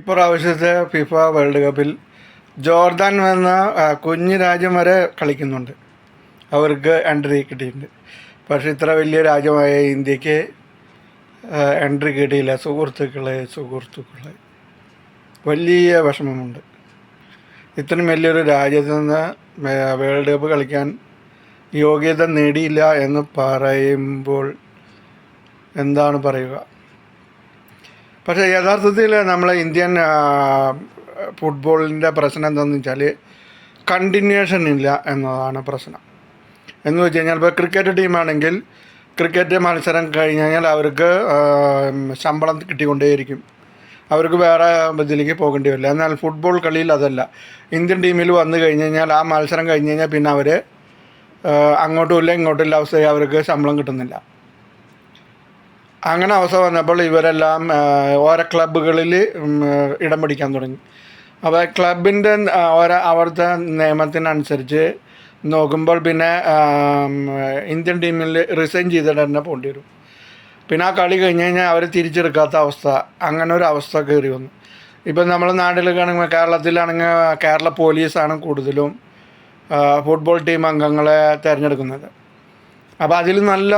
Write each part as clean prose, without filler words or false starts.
ഇപ്രാവശ്യത്തെ FIFA world കപ്പിൽ Jordan എന്ന കുഞ്ഞു രാജ്യം വരെ കളിക്കുന്നുണ്ട്. അവർക്ക് എൻട്രി കിട്ടിയിട്ടുണ്ട്. പക്ഷേ ഇത്ര വലിയ രാജ്യമായ ഇന്ത്യക്ക് എൻട്രി കിട്ടിയില്ല. സുഹൃത്തുക്കളെ വലിയ വിഷമമുണ്ട്. ഇത്രയും വലിയൊരു രാജ്യത്ത് നിന്ന് വേൾഡ് കപ്പ് കളിക്കാൻ യോഗ്യത നേടിയില്ല എന്ന് പറയുമ്പോൾ എന്താണ് പറയുക. പക്ഷേ യഥാർത്ഥത്തിൽ നമ്മളെ ഇന്ത്യൻ ഫുട്ബോളിൻ്റെ പ്രശ്നം എന്താണെന്ന് വെച്ചാൽ കണ്ടിന്യൂഷൻ ഇല്ല എന്നതാണ് പ്രശ്നം. എന്ന് വെച്ച് കഴിഞ്ഞാൽ ഇപ്പോൾ ക്രിക്കറ്റ് ടീമാണെങ്കിൽ ക്രിക്കറ്റ് മത്സരം കഴിഞ്ഞ് കഴിഞ്ഞാൽ അവർക്ക് ശമ്പളം കിട്ടിക്കൊണ്ടേയിരിക്കും. അവർക്ക് വേറെ ഇതിലേക്ക് പോകേണ്ടി വരില്ല. എന്നാൽ ഫുട്ബോൾ കളിയിൽ അതല്ല. ഇന്ത്യൻ ടീമിൽ വന്നു കഴിഞ്ഞ് കഴിഞ്ഞാൽ ആ മത്സരം കഴിഞ്ഞ് കഴിഞ്ഞാൽ പിന്നെ അവർ അങ്ങോട്ടും ഇല്ല ഇങ്ങോട്ടും ഇല്ല അവസ്ഥയിൽ അവർക്ക് ശമ്പളം കിട്ടുന്നില്ല. അങ്ങനെ അവസ്ഥ വന്നപ്പോൾ ഇവരെല്ലാം ഓരോ ക്ലബ്ബുകളിൽ ഇടം പിടിക്കാൻ തുടങ്ങി. അപ്പോൾ ക്ലബിൻ്റെ അവിടുത്തെ നിയമത്തിനനുസരിച്ച് നോക്കുമ്പോൾ പിന്നെ ഇന്ത്യൻ ടീമിൽ റിസൈൻ ചെയ്തിട്ട് തന്നെ പോകേണ്ടി വരും. പിന്നെ ആ കളി കഴിഞ്ഞ് കഴിഞ്ഞാൽ അവർ തിരിച്ചെടുക്കാത്ത അവസ്ഥ, അങ്ങനെ ഒരു അവസ്ഥ കയറി വന്നു. ഇപ്പം നമ്മൾ നാട്ടിലൊക്കെയാണെങ്കിൽ കേരളത്തിലാണെങ്കിൽ കേരള പോലീസാണ് കൂടുതലും ഫുട്ബോൾ ടീം അംഗങ്ങളെ തിരഞ്ഞെടുക്കുന്നത്. അപ്പോൾ അതിൽ നല്ല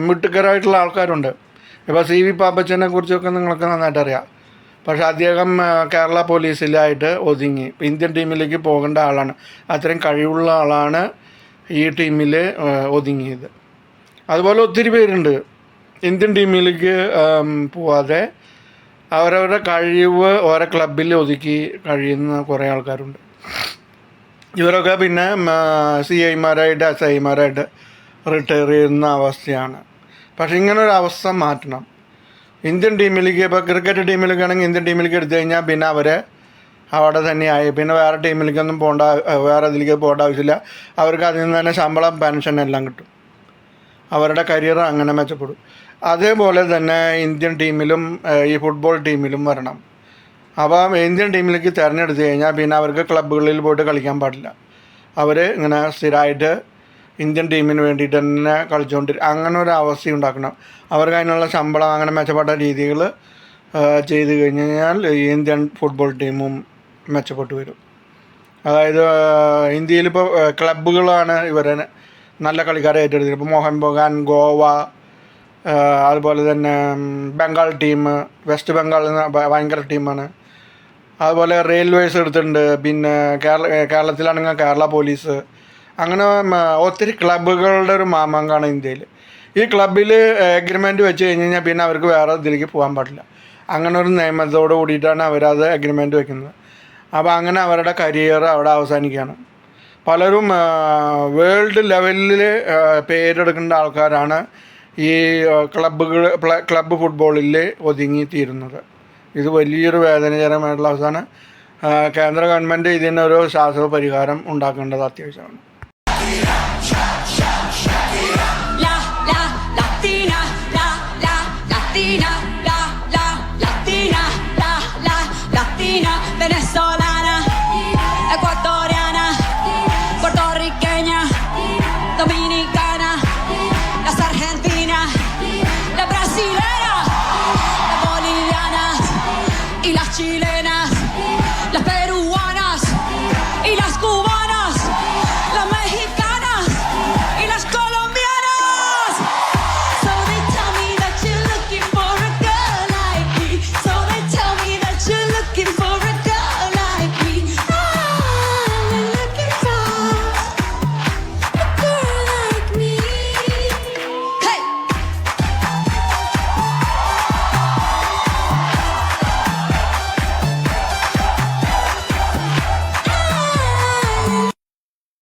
മിടുക്കരായിട്ടുള്ള ആൾക്കാരുണ്ട്. ഇപ്പോൾ CV പാപ്പച്ചനെ കുറിച്ചൊക്കെ നിങ്ങൾക്ക് നന്നായിട്ട് അറിയാം. പക്ഷേ അദ്ദേഹം കേരള പോലീസിലായിട്ട് ഒതുങ്ങി ഇന്ത്യൻ ടീമിലേക്ക് പോകേണ്ട ആളാണ്. അത്രയും കഴിവുള്ള ആളാണ് ഈ ടീമിൽ ഒതുങ്ങിയത്. അതുപോലെ ഒത്തിരി പേരുണ്ട് ഇന്ത്യൻ ടീമിലേക്ക് പോവാതെ അവരവരുടെ കഴിവ് ഓരോ ക്ലബിൽ ഒതുക്കി കഴിയുന്ന കുറേ ആൾക്കാരുണ്ട്. ഇവരൊക്കെ പിന്നെ CIമാരായിട്ട് SIമാരായിട്ട് റിട്ടയർ ചെയ്യുന്ന അവസ്ഥയാണ്. പക്ഷേ ഇങ്ങനൊരു അവസ്ഥ മാറ്റണം. ഇന്ത്യൻ ടീമിലേക്ക് ഇപ്പോൾ ക്രിക്കറ്റ് ടീമിലൊക്കെ ആണെങ്കിൽ ഇന്ത്യൻ ടീമിലേക്ക് എടുത്തു കഴിഞ്ഞാൽ പിന്നെ അവരെ അവിടെ തന്നെയായി. പിന്നെ വേറെ ടീമിലേക്കൊന്നും വേറെ ഇതിലേക്ക് പോകേണ്ട ആവശ്യമില്ല. അവർക്ക് അതിൽ നിന്ന് തന്നെ ശമ്പളം പെൻഷൻ എല്ലാം കിട്ടും. അവരുടെ കരിയർ അങ്ങനെ മെച്ചപ്പെടും. അതേപോലെ തന്നെ ഇന്ത്യൻ ടീമിലും ഈ ഫുട്ബോൾ ടീമിലും വരണം. അപ്പോൾ ഇന്ത്യൻ ടീമിലേക്ക് തിരഞ്ഞെടുത്ത് കഴിഞ്ഞാൽ പിന്നെ അവർക്ക് ക്ലബ്ബുകളിൽ പോയിട്ട് കളിക്കാൻ പാടില്ല. അവർ ഇങ്ങനെ സ്ഥിരമായിട്ട് ഇന്ത്യൻ ടീമിന് വേണ്ടിയിട്ട് തന്നെ അങ്ങനെ ഒരു അവസ്ഥ ഉണ്ടാക്കണം. അവർക്ക് അതിനുള്ള ശമ്പളം അങ്ങനെ മെച്ചപ്പെട്ട രീതികൾ ചെയ്ത് കഴിഞ്ഞ് കഴിഞ്ഞാൽ ഇന്ത്യൻ ഫുട്ബോൾ ടീമും മെച്ചപ്പെട്ടു വരും. അതായത് ഇന്ത്യയിലിപ്പോൾ ക്ലബ്ബുകളാണ് ഇവരെ നല്ല കളിക്കാരെ ഏറ്റെടുത്തത്. ഇപ്പോൾ മോഹൻ ബഗാൻ, ഗോവ, അതുപോലെ തന്നെ ബംഗാൾ ടീം, വെസ്റ്റ് ബംഗാൾ ഭയങ്കര ടീമാണ്. അതുപോലെ റെയിൽവേസ് എടുത്തിട്ടുണ്ട്. പിന്നെ കേരളത്തിലാണെങ്കിൽ കേരള പോലീസ്. അങ്ങനെ ഒത്തിരി ക്ലബ്ബുകളുടെ ഒരു മാമാങ്കാണ് ഇന്ത്യയിൽ. ഈ ക്ലബ്ബിൽ എഗ്രിമെൻറ്റ് വെച്ച് കഴിഞ്ഞ് കഴിഞ്ഞാൽ പിന്നെ അവർക്ക് വേറെ ഇതിലേക്ക് പോകാൻ പാടില്ല. അങ്ങനെ ഒരു നിയമത്തോട് കൂടിയിട്ടാണ് അവരത് എഗ്രിമെൻറ്റ് വെക്കുന്നത്. അപ്പോൾ അങ്ങനെ അവരുടെ കരിയർ അവിടെ അവസാനിക്കുകയാണ്. പലരും വേൾഡ് ലെവലിൽ പേരെടുക്കേണ്ട ആൾക്കാരാണ് ഈ ക്ലബ്ബ് ഫുട്ബോളിൽ ഒതുങ്ങിത്തീരുന്നത്. ഇത് വലിയൊരു വേദനാജനകമായിട്ടുള്ള അവസ്ഥയാണ്. കേന്ദ്ര ഗവൺമെൻറ് ഇതിനൊരു ശാശ്വത പരിഹാരം ഉണ്ടാക്കേണ്ടത് അത്യാവശ്യമാണ്. Venezolana, ecuatoriana, puertorriqueña, dominicana, las argentinas, la brasilera, la boliviana y las chilenas, las peruanas.